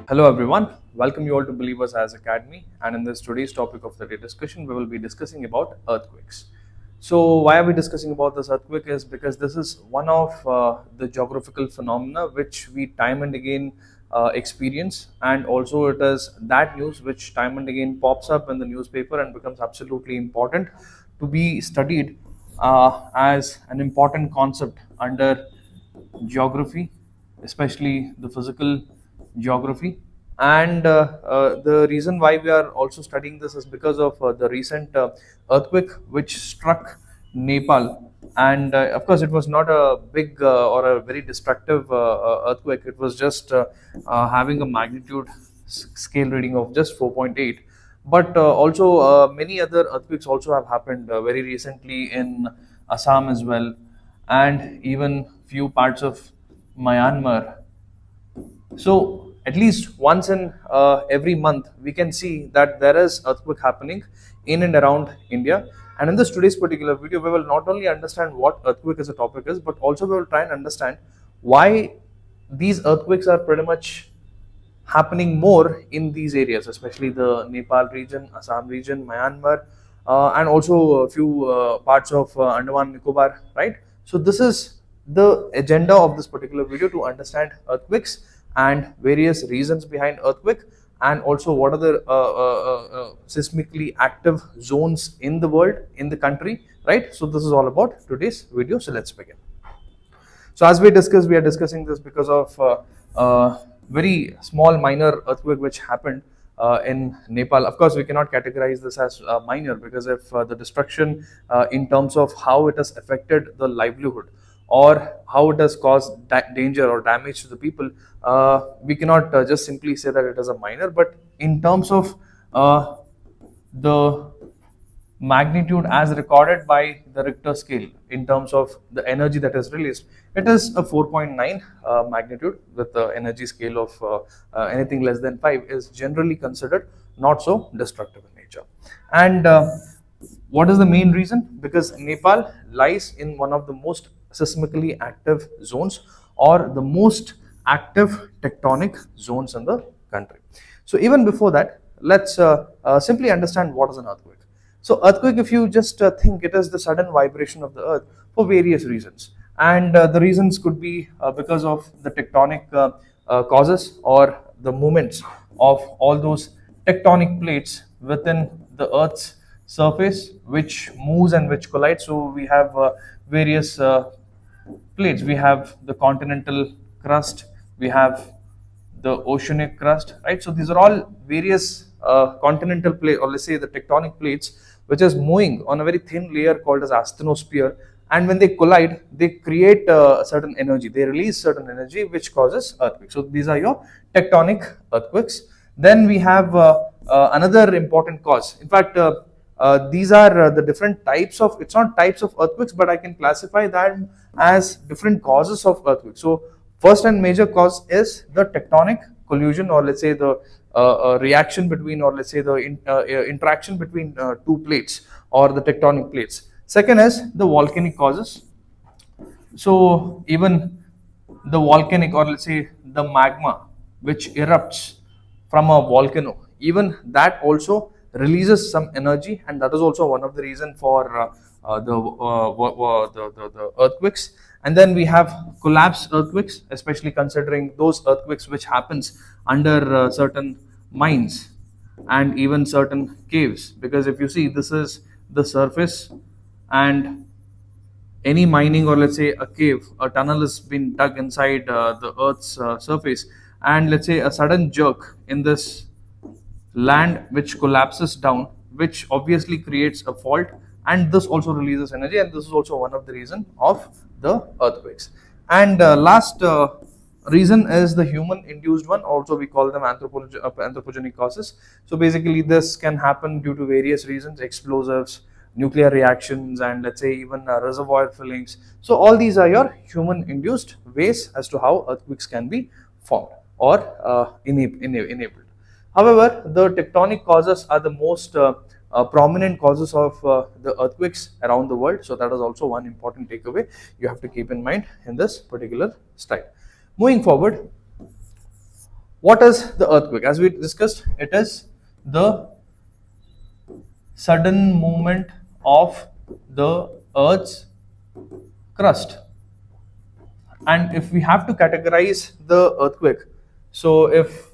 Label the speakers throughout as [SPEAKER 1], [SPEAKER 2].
[SPEAKER 1] Hello everyone, welcome you all to Believers as Academy, and in this today's topic of the day discussion we will be discussing about earthquakes. So why are we discussing about this earthquake is because this is one of the geographical phenomena which we time and again experience, and also it is that news which time and again pops up in the newspaper and becomes absolutely important to be studied as an important concept under geography, especially the physical geography. And the reason why we are also studying this is because of the recent earthquake which struck Nepal. And of course, it was not a big or a very destructive earthquake. It was just having a magnitude scale reading of just 4.8. But also, many other earthquakes also have happened very recently in Assam as well, and even few parts of Myanmar. So at least once in every month, we can see that there is earthquake happening in and around India. And in this today's particular video, we will not only understand what earthquake as a topic is, but also we will try and understand why these earthquakes are pretty much happening more in these areas, especially the Nepal region, Assam region, Myanmar, and also a few parts of Andaman Nicobar, right? So this is the agenda of this particular video, to understand earthquakes and various reasons behind earthquake, and also what are the seismically active zones in the world, in the country, right? So this is all about today's video. So let's begin. So as we discussed, we are discussing this because of very small minor earthquake which happened in Nepal. Of course, we cannot categorize this as minor, because if the destruction in terms of how it has affected the livelihood or how it has caused danger or damage to the people, we cannot just simply say that it is a minor. But in terms of the magnitude as recorded by the Richter scale, in terms of the energy that is released, it is a 4.9 magnitude, with the energy scale of anything less than 5 is generally considered not so destructive in nature. And what is the main reason? Because Nepal lies in one of the most seismically active zones, or the most active tectonic zones in the country. So even before that, let's simply understand what is an earthquake. So earthquake, if you just think, it is the sudden vibration of the earth for various reasons, and the reasons could be because of the tectonic causes, or the movements of all those tectonic plates within the earth's surface, which moves and which collides. So we have various plates. We have the continental crust, we have the oceanic crust, right? So these are all various continental plate, or let's say the tectonic plates, which is moving on a very thin layer called as asthenosphere. And when they collide, they create a certain energy, they release certain energy which causes earthquakes. So these are your tectonic earthquakes. Then we have another important cause. In fact, these are the different types of, it's not types of earthquakes, but I can classify that as different causes of earthquakes. So first and major cause is the tectonic collision, or let's say the reaction between, or let's say the interaction between two plates, or the tectonic plates. Second is the volcanic causes. So even the volcanic, or let's say the magma which erupts from a volcano, even that also releases some energy, and that is also one of the reason for the earthquakes. And then we have collapse earthquakes, especially considering those earthquakes which happens under certain mines and even certain caves, because if you see, this is the surface, and any mining, or let's say a cave, a tunnel has been dug inside the earth's surface, and let's say a sudden jerk in this land which collapses down, which obviously creates a fault, and this also releases energy, and this is also one of the reason of the earthquakes. And last reason is the human induced one, also we call them anthropogenic causes. So basically this can happen due to various reasons: explosives, nuclear reactions, and let's say even reservoir fillings. So all these are your human induced ways as to how earthquakes can be formed or enabled. However, the tectonic causes are the most prominent causes of the earthquakes around the world. So that is also one important takeaway you have to keep in mind in this particular slide. Moving forward, What is the earthquake? As we discussed, it is the sudden movement of the Earth's crust. And if we have to categorize the earthquake, so if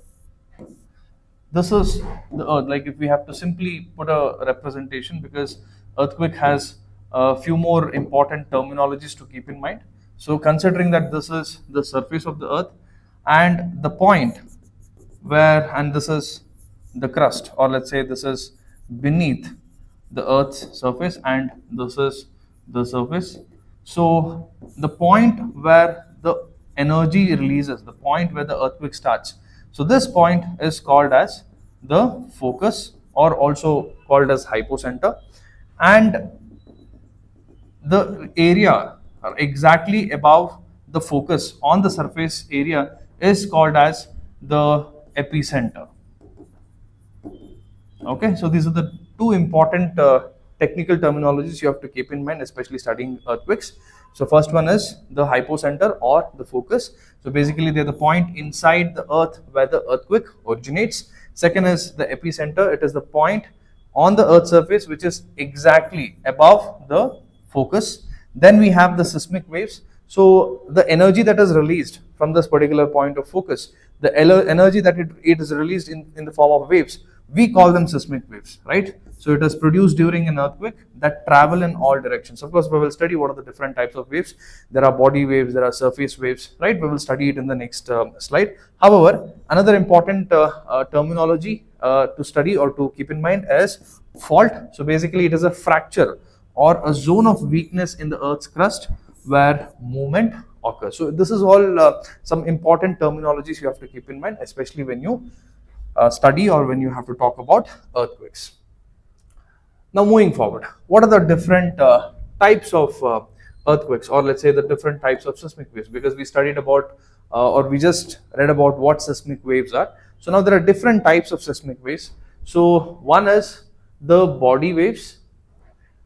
[SPEAKER 1] this is the earth, like if we have to simply put a representation, because earthquake has a few more important terminologies to keep in mind. So considering that this is the surface of the earth and the point where, and this is the crust, or let's say this is beneath the earth's surface and this is the surface. So the point where the energy releases, the point where the earthquake starts, so this point is called as the focus, or also called as hypocenter. And the area exactly above the focus on the surface area is called as the epicenter. Okay, so these are the two important technical terminologies you have to keep in mind, especially studying earthquakes. So first one is the hypocenter or the focus. So basically they're the point inside the earth where the earthquake originates. Second is the epicenter. It is the point on the earth's surface which is exactly above the focus. Then we have the seismic waves. So the energy that is released from this particular point of focus, the energy that it is released in the form of waves, we call them seismic waves, right? So it is produced during an earthquake that travel in all directions. Of course, we will study what are the different types of waves. There are body waves, there are surface waves, right? We will study it in the next slide. However, another important terminology to study or to keep in mind is fault. So basically, it is a fracture or a zone of weakness in the Earth's crust where movement occurs. So this is all some important terminologies you have to keep in mind, especially when you study or when you have to talk about earthquakes. Now moving forward, what are the different types of earthquakes, or let's say the different types of seismic waves, because we studied about or we just read about what seismic waves are. So now there are different types of seismic waves. So one is the body waves,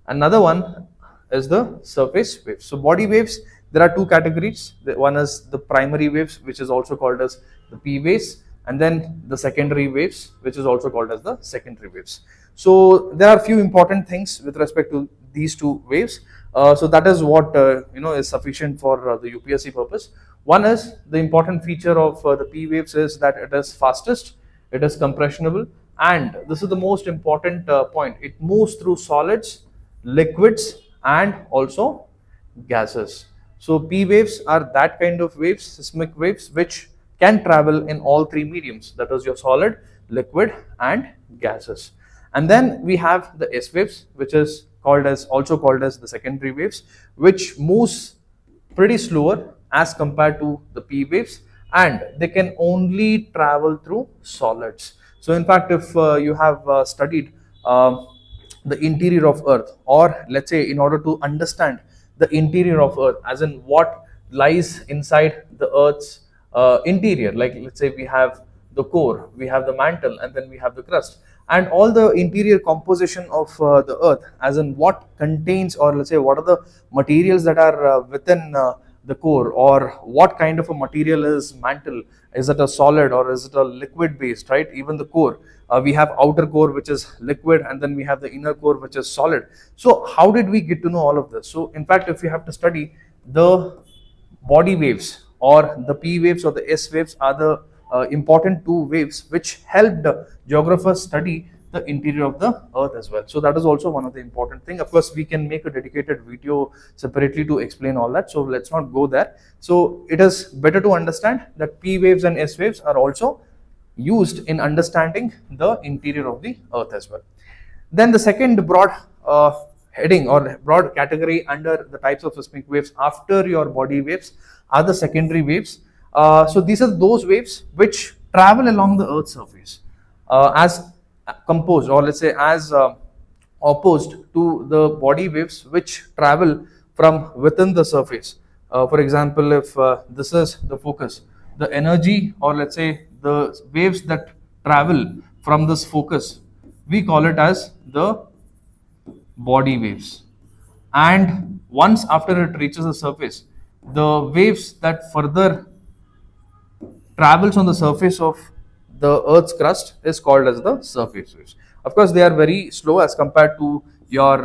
[SPEAKER 1] another one is the surface waves. So body waves, there are two categories. One is the primary waves, which is also called as the P waves, and then the secondary waves, which is also called as the secondary waves. So there are a few important things with respect to these two waves. So that is what is sufficient for the UPSC purpose. One is the important feature of the P waves is that it is fastest, it is compressionable, and this is the most important point. It moves through solids, liquids, and also gases. So P waves are that kind of waves, seismic waves, which can travel in all three mediums, that is your solid, liquid, and gases. And then we have the S waves, which is also called as the secondary waves, which moves pretty slower as compared to the P waves, and they can only travel through solids. So in fact, if you have studied the interior of earth, or let's say in order to understand the interior of earth, as in what lies inside the earth's interior, like let's say we have the core, we have the mantle, and then we have the crust, and all the interior composition of the earth, as in what contains, or let's say what are the materials that are within the core, or what kind of a material is mantle, is it a solid or is it a liquid based, right? Even the core, we have outer core which is liquid, and then we have the inner core which is solid. So how did we get to know all of this? So in fact, if you have to study the body waves, or the P waves or the S waves, are the important two waves which helped geographers study the interior of the earth as well. So that is also one of the important thing. Of course, we can make a dedicated video separately to explain all that, so let's not go there. So it is better to understand that P waves and S waves are also used in understanding the interior of the earth as well. Then the second broad heading or broad category under the types of seismic waves after your body waves are the secondary waves. So these are those waves which travel along the earth's surface as composed, or let's say as opposed to the body waves which travel from within the surface. For example, if this is the focus, the energy, or let's say the waves that travel from this focus, we call it as the body waves. And once after it reaches the surface, the waves that further travels on the surface of the Earth's crust is called as the surface waves. Of course, they are very slow as compared to your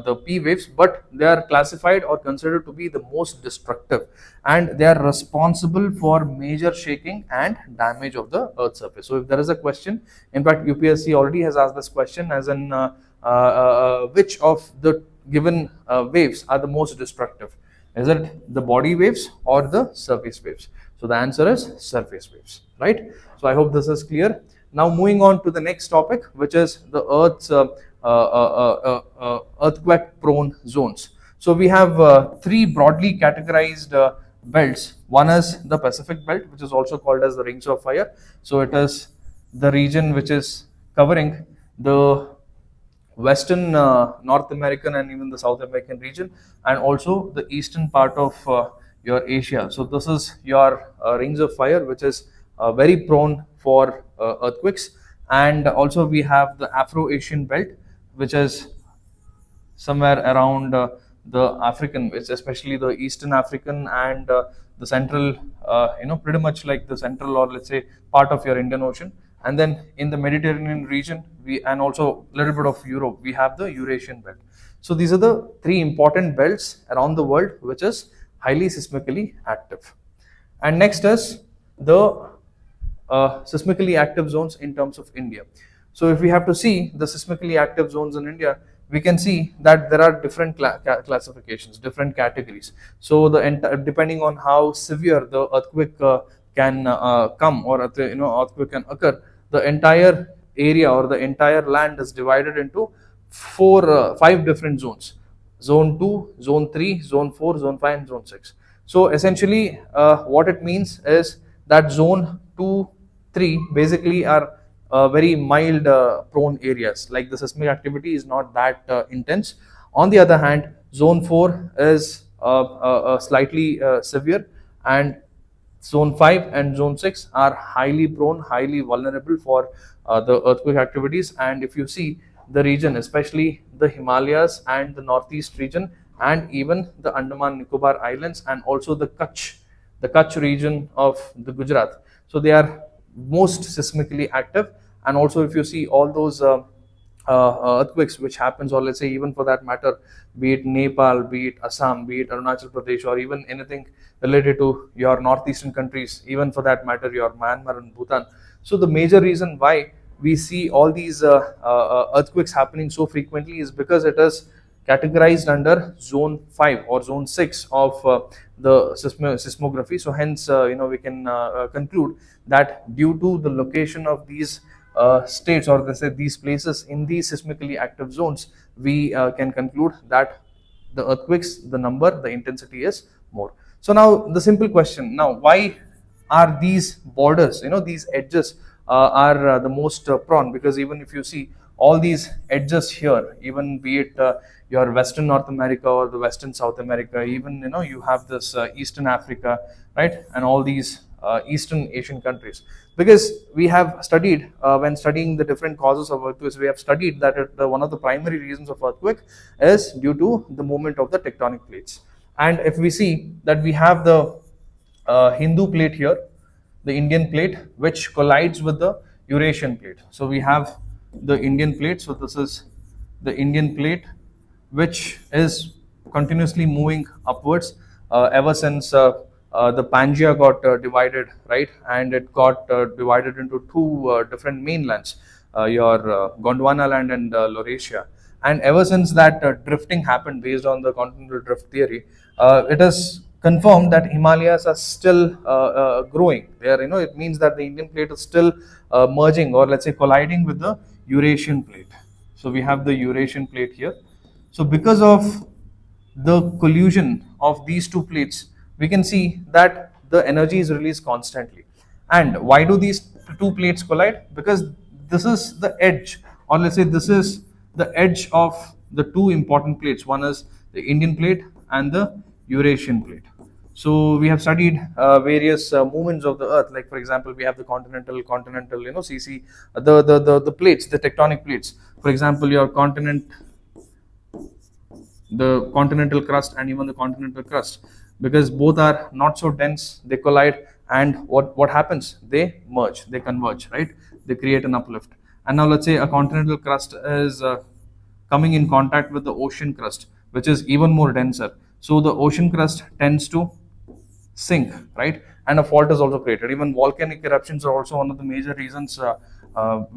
[SPEAKER 1] the P waves, but they are classified or considered to be the most destructive, and they are responsible for major shaking and damage of the Earth's surface. So, if there is a question, in fact, UPSC already has asked this question, as in which of the given waves are the most destructive? Is it the body waves or the surface waves? So the answer is surface waves, right? So I hope this is clear. Now moving on to the next topic, which is the Earth's earthquake-prone zones. So we have three broadly categorized belts. One is the Pacific belt, which is also called as the Rings of Fire. So it is the region which is covering the Western North American and even the South American region, and also the eastern part of your Asia. So this is your Rings of Fire, which is very prone for earthquakes. And also we have the Afro-Asian belt, which is somewhere around the African, which especially the Eastern African and the central, pretty much like the central, or let's say part of your Indian Ocean. And then in the Mediterranean region, and also a little bit of Europe, we have the Eurasian belt. So these are the three important belts around the world which is highly seismically active. And next is the seismically active zones in terms of India. So if we have to see the seismically active zones in India, we can see that there are different classifications, different categories. So depending on how severe the earthquake can come, or earthquake can occur, the entire area or the entire land is divided into five different zones: zone 2, zone 3, zone 4, zone 5, and zone 6. So essentially what it means is that zone 2, 3 basically are very mild prone areas, like the seismic activity is not that intense. On the other hand, zone 4 is slightly severe, and zone 5 and zone 6 are highly prone, highly vulnerable for the earthquake activities. And if you see the region, especially the Himalayas and the northeast region, and even the Andaman Nicobar Islands, and also the Kutch region of the Gujarat, so they are most seismically active. And also if you see all those earthquakes which happens, or let's say even for that matter, be it Nepal, be it Assam, be it Arunachal Pradesh, or even anything related to your northeastern countries, even for that matter your Myanmar and Bhutan. So the major reason why we see all these earthquakes happening so frequently is because it is categorized under zone 5 or zone 6 of the seismography. So hence we can conclude that due to the location of these states, or let's say these places in these seismically active zones, we can conclude that the earthquakes, the number, the intensity is more. So now the simple question, now why are these borders, these edges are the most prone? Because even if you see all these edges here, even be it your Western North America or the Western South America, even you have this Eastern Africa, right, and all these Eastern Asian countries. Because we have studied, when studying the different causes of earthquakes, we have studied that one of the primary reasons of earthquake is due to the movement of the tectonic plates. And if we see that we have the Hindu plate here, the Indian plate, which collides with the Eurasian plate. So we have the Indian plate. So this is the Indian plate, which is continuously moving upwards ever since the Pangaea got divided, right? And it got divided into two different mainlands, your Gondwana land and Laurasia. And ever since that drifting happened based on the continental drift theory, it is confirmed that Himalayas are still growing. There, it means that the Indian plate is still merging, or let's say colliding with the Eurasian plate. So we have the Eurasian plate here. So because of the collision of these two plates, we can see that the energy is released constantly. And why do these two plates collide? Because this is the edge, or let's say this is the edge of the two important plates. One is the Indian plate and the Eurasian plate. So we have studied various movements of the Earth. Like for example, we have the continental, CC, the plates, the tectonic plates. For example, your the continental crust and even the continental crust, because both are not so dense, they collide, and what happens? They merge, they converge, right? They create an uplift. And now let's say a continental crust is coming in contact with the ocean crust, which is even more denser. So the ocean crust tends to sink, right? And a fault is also created. Even volcanic eruptions are also one of the major reasons,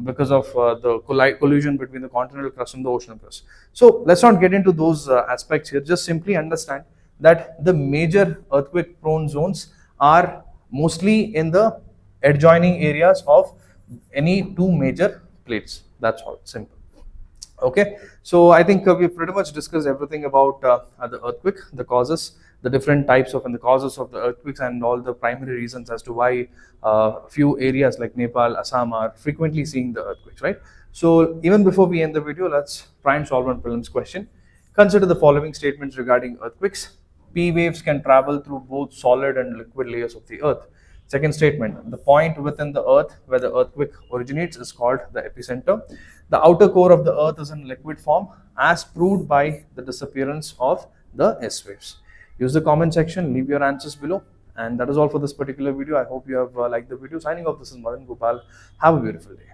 [SPEAKER 1] because of the collision between the continental crust and the ocean crust. So let's not get into those aspects here. Just simply understand that the major earthquake prone zones are mostly in the adjoining areas of any two major plates. That's all, simple. Okay, so I think we've pretty much discussed everything about the earthquake, the causes, the different types of and the causes of the earthquakes, and all the primary reasons as to why few areas like Nepal, Assam are frequently seeing the earthquakes, right? So even before we end the video, let's try and solve one prelims question. Consider the following statements regarding earthquakes. P waves can travel through both solid and liquid layers of the earth. Second statement, the point within the earth where the earthquake originates is called the epicenter. The outer core of the earth is in liquid form, as proved by the disappearance of the S waves. Use the comment section, leave your answers below. And that is all for this particular video. I hope you have liked the video. Signing off, this is Madan Gopal. Have a beautiful day.